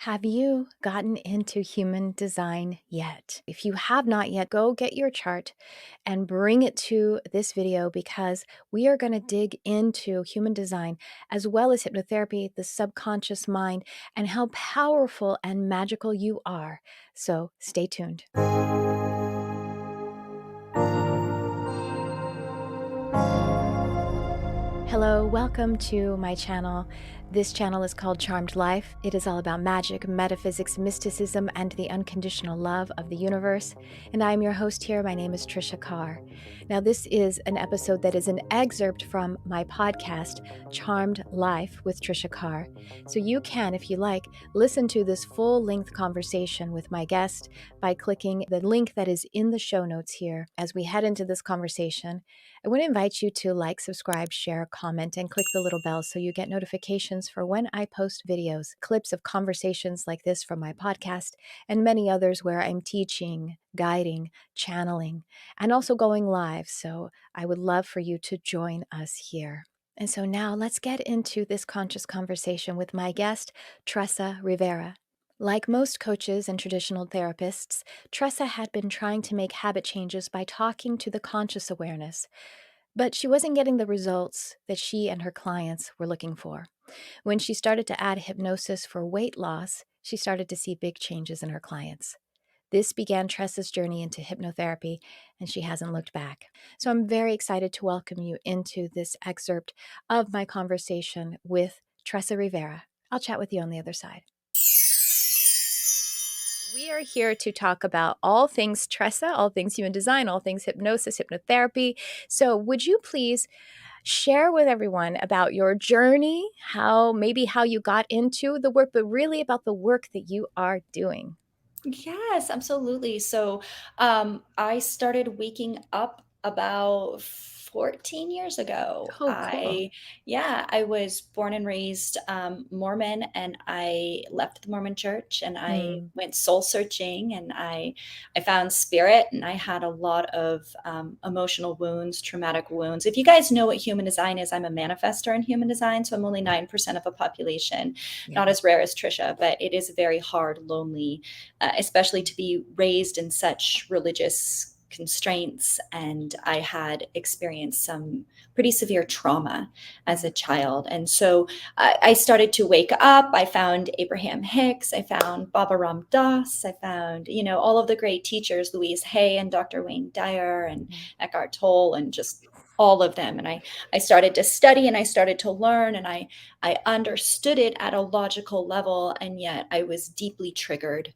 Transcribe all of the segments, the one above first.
Have you gotten into human design yet? If you have not yet, go get your chart and bring it to this video because we are going to dig into human design as well as hypnotherapy, the subconscious mind, and how powerful and magical you are. So stay tuned. Hello, welcome to my channel. This channel is called Charmed Life. It is all about magic, metaphysics, mysticism, and the unconditional love of the universe. And I am your host here. My name is Tricia Carr. Now, this is an episode that is an excerpt from my podcast, Charmed Life with Tricia Carr. So you can, if you like, listen to this full-length conversation with my guest by clicking the link that is in the show notes here. As we head into this conversation, I want to invite you to like, subscribe, share, comment, and click the little bell so you get notifications for when I post videos, clips of conversations like this from my podcast, and many others where I'm teaching, guiding, channeling, and also going live. So I would love for you to join us here. And so now let's get into this conscious conversation with my guest, Tresa Rivera. Like most coaches and traditional therapists, Tresa had been trying to make habit changes by talking to the conscious awareness, but she wasn't getting the results that she and her clients were looking for. When she started to add hypnosis for weight loss, she started to see big changes in her clients. This began Tresas journey into hypnotherapy, and she hasn't looked back. So I'm very excited to welcome you into this excerpt of my conversation with Tresa Rivera. I'll chat with you on the other side. We are here to talk about all things Tresa, all things human design, all things hypnosis, hypnotherapy. So would you please share with everyone about your journey, how you got into the work, but really about the work that you are doing? Yes, absolutely. I started waking up about 14 years ago. Oh, cool. I was born and raised Mormon, and I left the Mormon church and I Mm, went soul searching, and I found spirit, and I had a lot of emotional wounds, traumatic wounds. If you guys know what human design is, I'm a manifestor in human design, so I'm only 9% of a population, yeah. not as rare as Trisha, but it is very hard, lonely, especially to be raised in such religious constraints. And I had experienced some pretty severe trauma as a child. And so I started to wake up. I found Abraham Hicks. I found Baba Ram Dass. I found, all of the great teachers, Louise Hay and Dr. Wayne Dyer and Mm, Eckhart Tolle, and just all of them. And I started to study, and I started to learn, and I understood it at a logical level. And yet I was deeply triggered.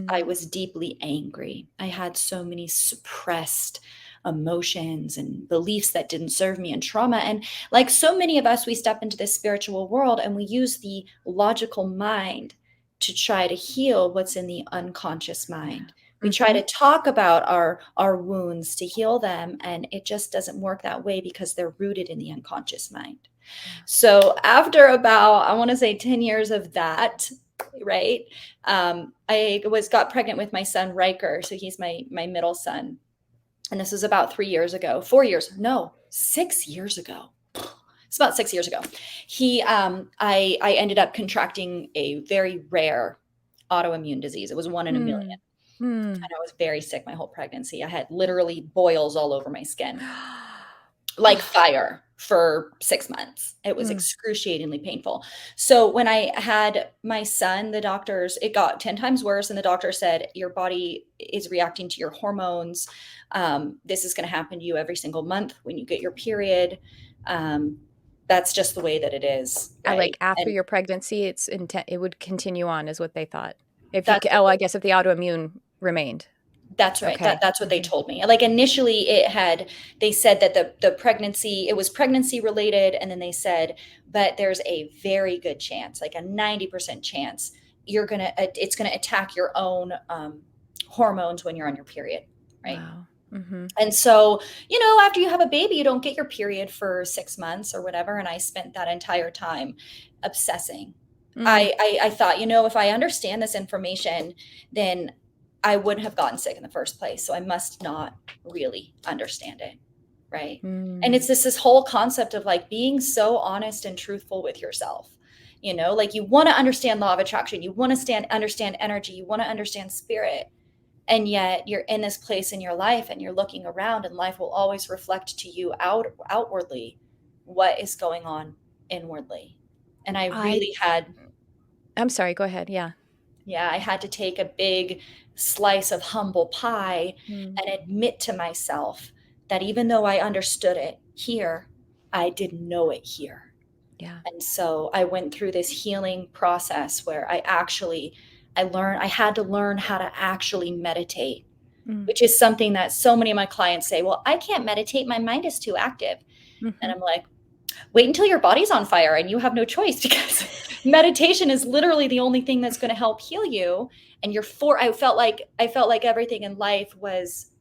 I mm, was deeply angry. I had so many suppressed emotions and beliefs that didn't serve me, and trauma. And like so many of us, we step into this spiritual world and we use the logical mind to try to heal what's in the unconscious mind. We try mhm, to talk about our wounds to heal them, and it just doesn't work that way because they're rooted in the unconscious mind. yeah. So after about, I want to say 10 years of that, right? I got pregnant with my son Riker, so he's my middle son, and this was about 3 years ago, 4 years, no, 6 years ago. It's about 6 years ago. I ended up contracting a very rare autoimmune disease. It was one in a million, Mm, mm. and I was very sick my whole pregnancy. I had literally boils all over my skin, like fire, for 6 months. It was Mm, excruciatingly painful. So when I had my son, it got 10 times worse. And the doctor said, your body is reacting to your hormones. This is going to happen to you every single month when you get your period. Um, that's just the way that it is. I Right. like after And your pregnancy, it would continue on is what they thought. If you, that's what oh, I guess if the autoimmune remained. That's right. Okay. That's what they Mhm. told me. Like initially they said that the pregnancy, it was pregnancy related. And then they said, but there's a very good chance, like a 90% chance it's going to attack your own hormones when you're on your period. Right. Wow. Mhm. And so, after you have a baby, you don't get your period for 6 months or whatever. And I spent that entire time obsessing. Mm, I thought, if I understand this information, then I wouldn't have gotten sick in the first place. So I must not really understand it. Right. And it's mm, this whole concept of like being so honest and truthful with yourself. Like you want to understand law of attraction, you want to understand energy, you want to understand spirit. And yet you're in this place in your life and you're looking around, and life will always reflect to you outwardly what is going on inwardly. And I'm sorry, go ahead. Yeah. I had to take a big slice of humble pie Mm, and admit to myself that even though I understood it here, I didn't know it here. yeah. And so I went through this healing process where I had to learn how to actually meditate, Mm, which is something that so many of my clients say, well, I can't meditate. My mind is too active. And mhm, I'm like, wait until your body's on fire and you have no choice, because meditation is literally the only thing that's going to help heal you. And I felt like everything in life was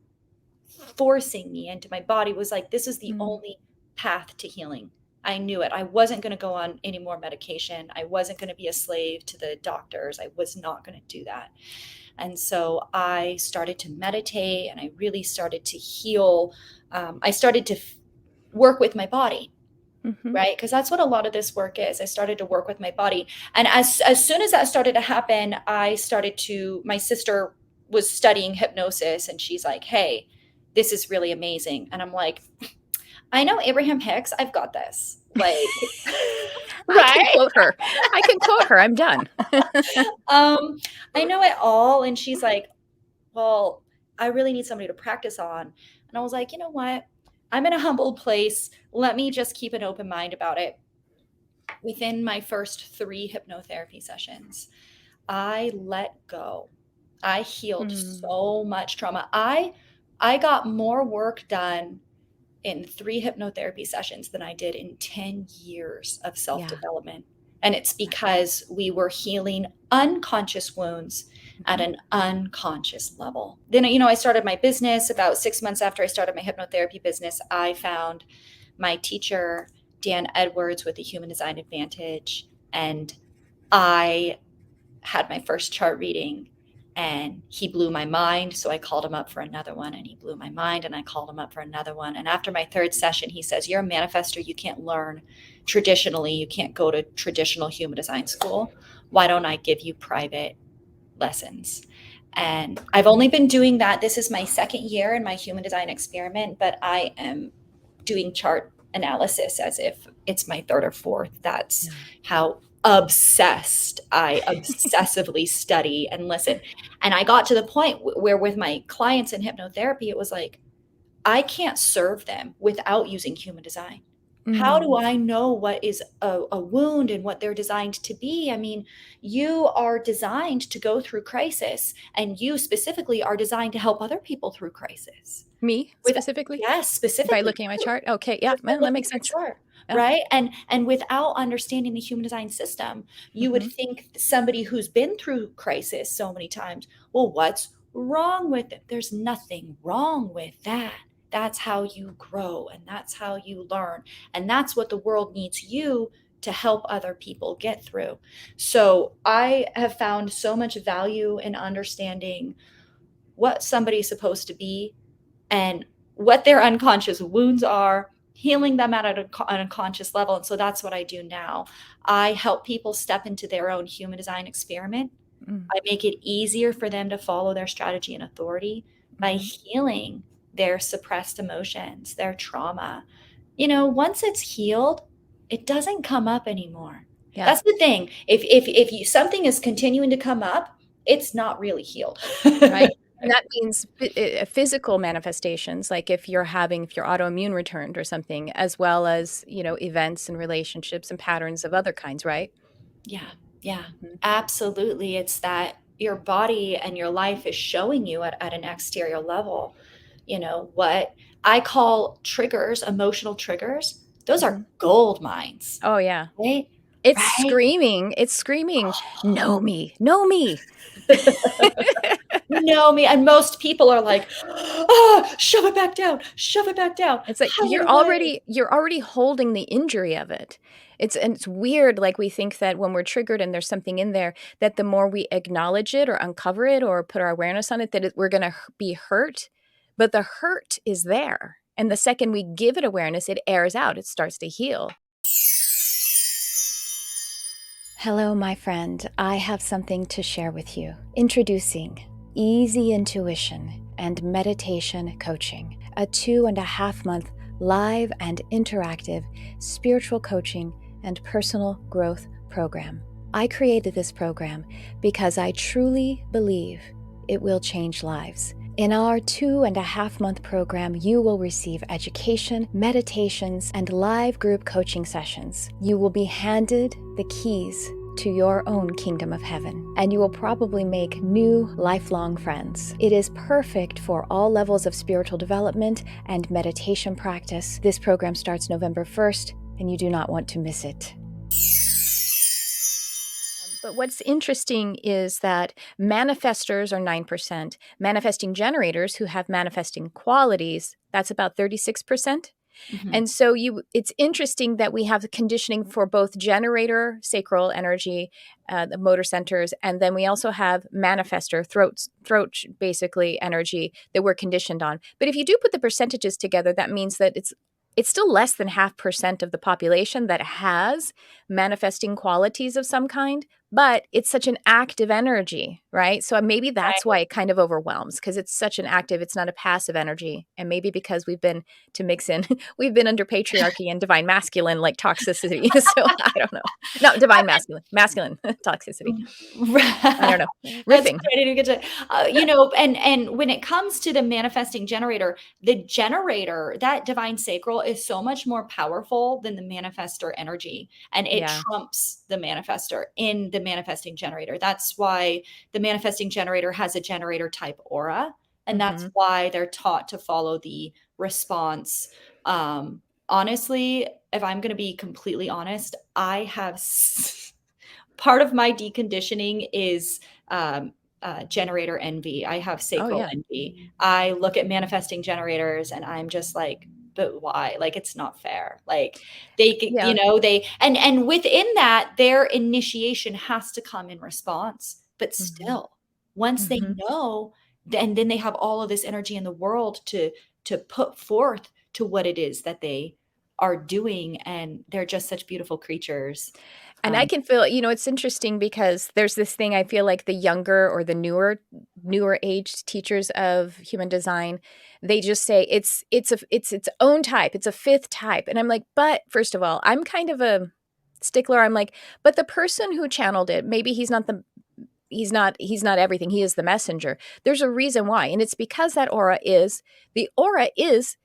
forcing me into, my body was like, this is the mm, only path to healing. I knew it. I wasn't going to go on any more medication. I wasn't going to be a slave to the doctors. I was not going to do that. And so I started to meditate and I really started to heal. I started to work with my body, mhm, right? Because that's what a lot of this work is. I started to work with my body. And as soon as that started to happen, my sister was studying hypnosis and she's like, hey, this is really amazing. And I'm like, I know Abraham Hicks. I've got this. Like, I can right? quote her. I can quote her. I'm done. Um, I know it all. And she's like, well, I really need somebody to practice on. And I was like, you know what? I'm in a humble place. Let me just keep an open mind about it. Within my first 3 hypnotherapy sessions, I let go. I healed Mm, so much trauma. I got more work done in 3 hypnotherapy sessions than I did in 10 years of yeah. self-development. And it's because we were healing unconscious wounds at Mhm, an unconscious level. Then, I started my business. About 6 months after I started my hypnotherapy business, I found my teacher, Dan Edwards, with the Human Design Advantage. And I had my first chart reading and he blew my mind. So I called him up for another one and he blew my mind and I called him up for another one. And after my 3rd session, he says, you're a manifester. You can't learn traditionally. You can't go to traditional human design school. Why don't I give you private lessons? And I've only been doing that. This is my 2nd year in my human design experiment, but I am doing chart analysis as if it's my 3rd or 4th. That's yeah. how obsessed I obsessively study and listen. And I got to the point where with my clients in hypnotherapy, it was like, I can't serve them without using human design. How do Mm, I know what is a wound and what they're designed to be? I mean, you are designed to go through crisis, and you specifically are designed to help other people through crisis. me With specifically? Yes, By specifically looking at my chart? Okay, yeah, just by man, that looking makes at your sense. chart, Yeah. right? And without understanding the human design system, you would Mhm, think somebody who's been through crisis so many times, well, what's wrong with it? There's nothing wrong with that. That's how you grow and that's how you learn. And that's what the world needs you to help other people get through. So I have found so much value in understanding what somebody's supposed to be and what their unconscious wounds are, healing them at an unconscious level. And so that's what I do now. I help people step into their own human design experiment. mm, I make it easier for them to follow their strategy and authority by mhm. healing their suppressed emotions, their trauma. Once it's healed, it doesn't come up anymore. Yeah, That's the thing. If something is continuing to come up, it's not really healed. right. And that means physical manifestations, like if your autoimmune returned or something, as well as, events and relationships and patterns of other kinds, right? Yeah, yeah, Mhm, absolutely. It's that your body and your life is showing you at an exterior level, what I call triggers, emotional triggers. Those are mhm. gold mines, Oh, yeah. right? Right? It's screaming, "Know me, know me." You know me. And most people are like, oh, shove it back down, shove it back down, It's like hide it away. you're already holding the injury of it. It's weird, like, we think that when we're triggered and there's something in there, that the more we acknowledge it or uncover it or put our awareness on it, that we're gonna be hurt, but the hurt is there, and the second we give it awareness, it airs out, it starts to heal. Hello, my friend. I have something to share with you. Introducing Easy Intuition and Meditation Coaching, a 2.5-month live and interactive spiritual coaching and personal growth program. I created this program because I truly believe it will change lives. In our 2.5-month program, you will receive education, meditations, and live group coaching sessions. You will be handed the keys to your own kingdom of heaven, and you will probably make new lifelong friends. It is perfect for all levels of spiritual development and meditation practice. This program starts November 1st, and you do not want to miss it. But what's interesting is that manifestors are 9%. Manifesting generators who have manifesting qualities, that's about 36%. And so it's interesting that we have the conditioning for both generator, sacral energy, the motor centers, and then we also have manifestor, throat basically energy that we're conditioned on. But if you do put the percentages together, that means that it's still less than 0.5% of the population that has manifesting qualities of some kind, but it's such an active energy, right? So maybe that's why it kind of overwhelms, because it's such an active, it's not a passive energy. And maybe because we've been, to mix in, we've been under patriarchy and divine masculine like toxicity. So I don't know. No, divine masculine toxicity. I don't know. That's Riffing. I didn't get to, and when it comes to the manifesting generator, the generator, that divine sacral is so much more powerful than the manifestor energy, and it Yeah. trumps the manifestor in the manifesting generator. That's why the manifesting generator has a generator type aura, and that's why they're taught to follow the response. Honestly, if I'm going to be completely honest, I have part of my deconditioning is generator envy. I have sacral envy. I look at manifesting generators and I'm just like, but why? Like, it's not fair. Like Yeah. they and within that, their initiation has to come in response. But still, once they know, then they have all of this energy in the world to put forth to what it is that they are doing, and they're just such beautiful creatures. And I can feel, it's interesting because there's this thing, I feel like the younger or the newer aged teachers of human design, they just say it's its own type. It's a fifth type. And I'm like, but first of all, I'm kind of a stickler. I'm like, but the person who channeled it, maybe he's not everything. He is the messenger. There's a reason why. And it's because the aura is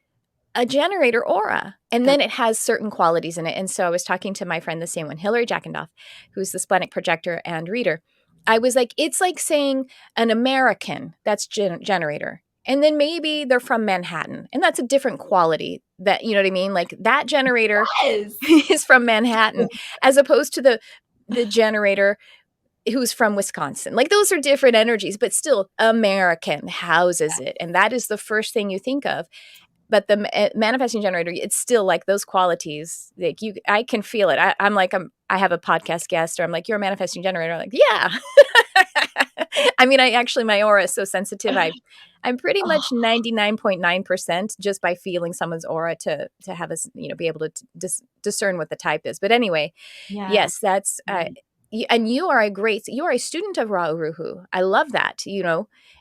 a generator aura. And then it has certain qualities in it. And so I was talking to my friend, the same one, Hillary Jackendoff, who's the splenic projector and reader. I was like, it's like saying an American, that's generator. And then maybe they're from Manhattan. And that's a different quality that, you know what I mean? Like that generator is from Manhattan as opposed to the generator who's from Wisconsin. Like those are different energies, but still American houses it. And that is the first thing you think of. But the manifesting generator, it's still like those qualities. Like I can feel it. I'm like, I have a podcast guest, or I'm like, you're a manifesting generator. I'm like, yeah. I mean, my aura is so sensitive. I'm pretty much 99.9% just by feeling someone's aura to have us, be able to discern what the type is. But anyway, yes, that's. And you are a student of Ra Uruhu. I love that.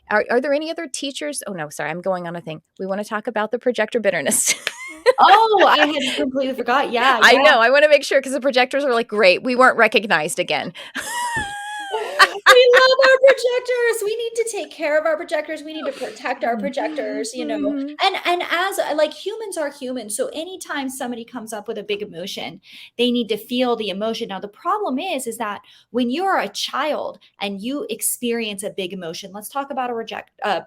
Are there any other teachers? Oh no, sorry, I'm going on a thing. We want to talk about the projector bitterness. Oh, I had completely forgot. Yeah. I know. I want to make sure because the projectors are like, great. We weren't recognized again. We love our projectors. We need to take care of our projectors. We need to protect our projectors, and as like humans are humans. So anytime somebody comes up with a big emotion, they need to feel the emotion. Now, the problem is that when you're a child and you experience a big emotion, let's talk about a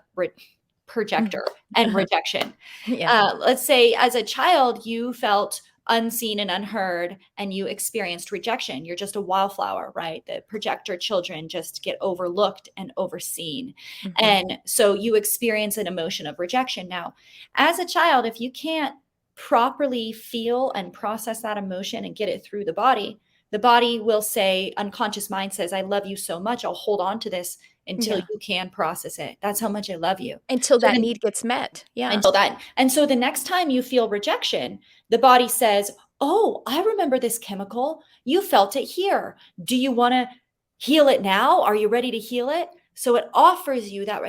projector and rejection. Let's say as a child, you felt unseen and unheard, and you experienced rejection. You're just a wildflower, right? The projector children just get overlooked and overseen. And so you experience an emotion of rejection. Now, as a child, if you can't properly feel and process that emotion and get it through the body will say, unconscious mind says, I love you so much. I'll hold on to this until you can process it. That's how much I love you. Until that need gets met. Yeah. Until that. And so the next time you feel rejection, the body says, oh, I remember this chemical. You felt it here. Do you want to heal it now? Are you ready to heal it? So it offers you that,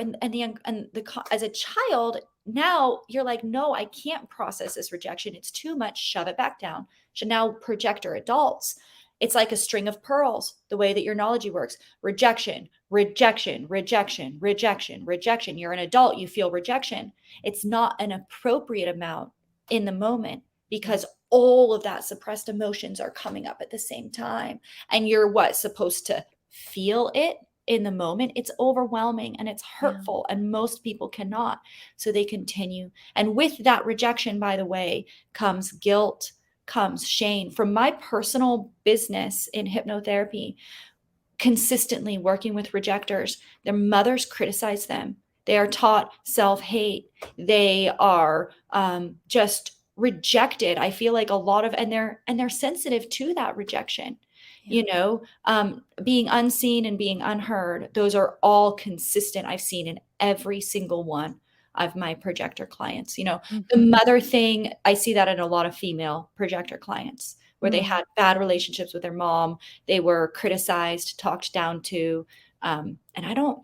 as a child, now you're like, no, I can't process this rejection. It's too much. Shove it back down. Should now projector adults. It's like a string of pearls, the way that your knowledge works. Rejection, rejection, rejection, rejection, rejection. You're an adult, you feel rejection. It's not an appropriate amount in the moment because all of that suppressed emotions are coming up at the same time. And you're supposed to feel it in the moment. It's overwhelming and it's hurtful, and most people cannot. So they continue. And with that rejection, by the way, comes guilt, comes shame. From my personal business in hypnotherapy, consistently working with rejectors, their mothers criticize them. They are taught self-hate. They are just rejected. I feel like a lot of, and they're sensitive to that rejection. Being unseen and being unheard, those are all consistent. I've seen in every single one of my projector clients. The mother thing, I see that in a lot of female projector clients where they had bad relationships with their mom. They were criticized, talked down to. And I don't,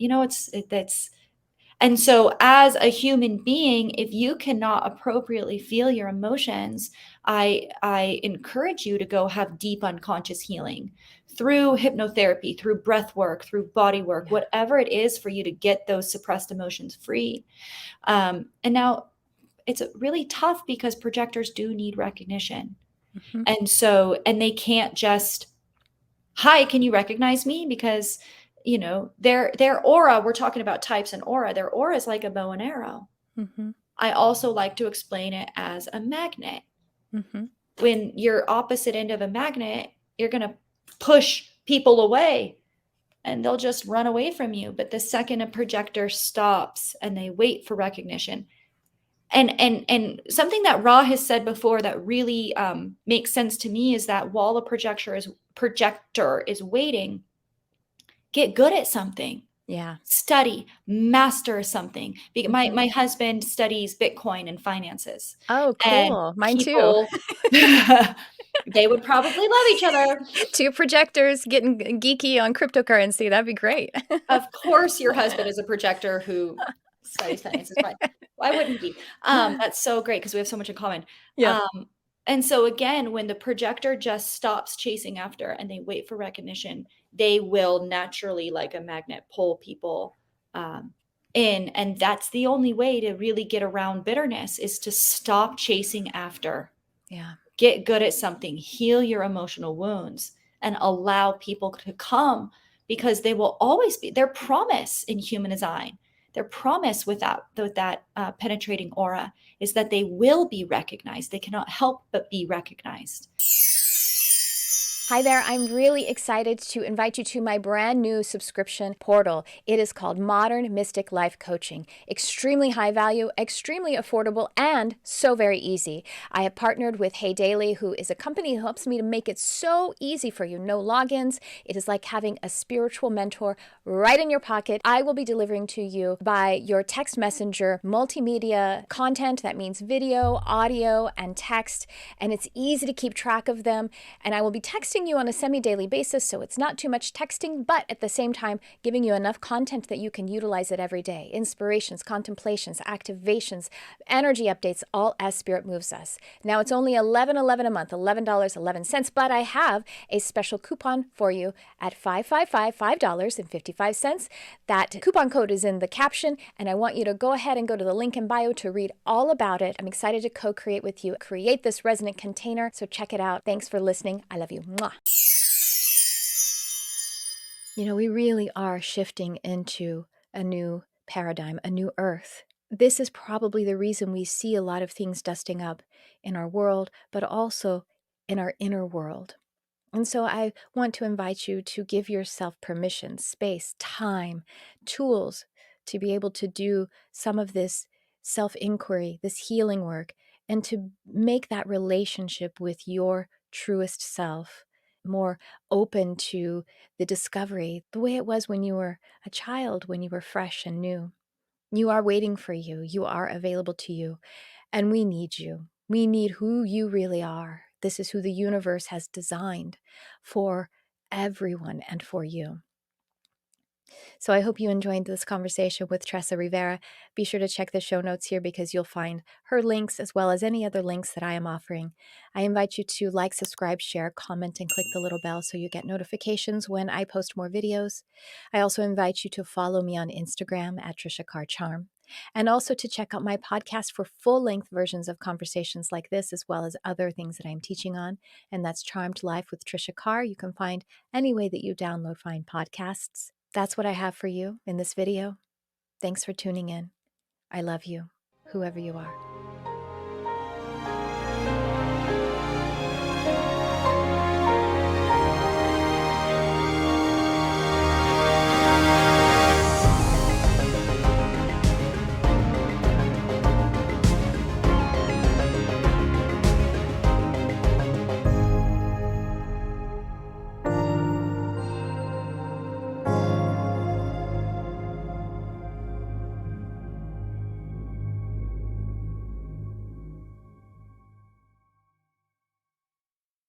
that's, and so as a human being, if you cannot appropriately feel your emotions, I encourage you to go have deep unconscious healing through hypnotherapy, through breath work, through body work, whatever it is for you to get those suppressed emotions free. And now it's really tough because projectors do need recognition. And they can't just, hi, can you recognize me? Because, their aura, we're talking about types and aura, their aura is like a bow and arrow. I also like to explain it as a magnet. When you're opposite end of a magnet, you're going to push people away and they'll just run away from you. But the second a projector stops and they wait for recognition, and something that Ra has said before that really makes sense to me is that while a projector is waiting, get good at something. Study, master something. My husband studies Bitcoin and finances. Oh, And cool. Mine too. people, they would probably love each other. Two projectors getting geeky on cryptocurrency. That'd be great. Of course, your husband is a projector who studies finances. Why wouldn't he? That's so great because we have so much in common. And so again, when the projector just stops chasing after and they wait for recognition, they will naturally, like a magnet, pull people in. And that's the only way to really get around bitterness, is to stop chasing after. Get good at something, heal your emotional wounds, and allow people to come, because they will always be their promise in human design. Their promise with that penetrating aura is that they will be recognized. They cannot help but be recognized. Hi there, I'm really excited to invite you to my brand new subscription portal. It is called Modern Mystic Life Coaching. Extremely high value, extremely affordable, and so very easy. I have partnered with Hey Daily, who is a company who helps me to make it so easy for you. No logins. It is like having a spiritual mentor right in your pocket. I will be delivering to you by your text messenger multimedia content. That means video, audio, and text, and it's easy to keep track of them. And I will be texting you on a semi-daily basis, so it's not too much texting, but at the same time, giving you enough content that you can utilize it every day. Inspirations, contemplations, activations, energy updates, all as Spirit moves us. Now, it's only $11.11 a month, $11.11, but I have a special coupon for you at $555. That coupon code is in the caption, and I want you to go ahead and go to the link in bio to read all about it. I'm excited to co-create with you, create this resonant container, so check it out. Thanks for listening. I love you. Mwah. We really are shifting into a new paradigm, a new earth. This is probably the reason we see a lot of things dusting up in our world, but also in our inner world. And so I want to invite you to give yourself permission, space, time, tools to be able to do some of this self-inquiry, this healing work, and to make that relationship with your truest self more open to the discovery, the way it was when you were a child, when you were fresh and new. You are waiting for you. You are available to you. And we need you. We need who you really are. This is who the universe has designed for everyone and for you. So I hope you enjoyed this conversation with Tresa Rivera. Be sure to check the show notes here because you'll find her links as well as any other links that I am offering. I invite you to like, subscribe, share, comment, and click the little bell so you get notifications when I post more videos. I also invite you to follow me on Instagram at Tricia Carr Charm. And also to check out my podcast for full-length versions of conversations like this, as well as other things that I'm teaching on. And that's Charmed Life with Tricia Carr. You can find any way that you download fine podcasts. That's what I have for you in this video. Thanks for tuning in. I love you, whoever you are.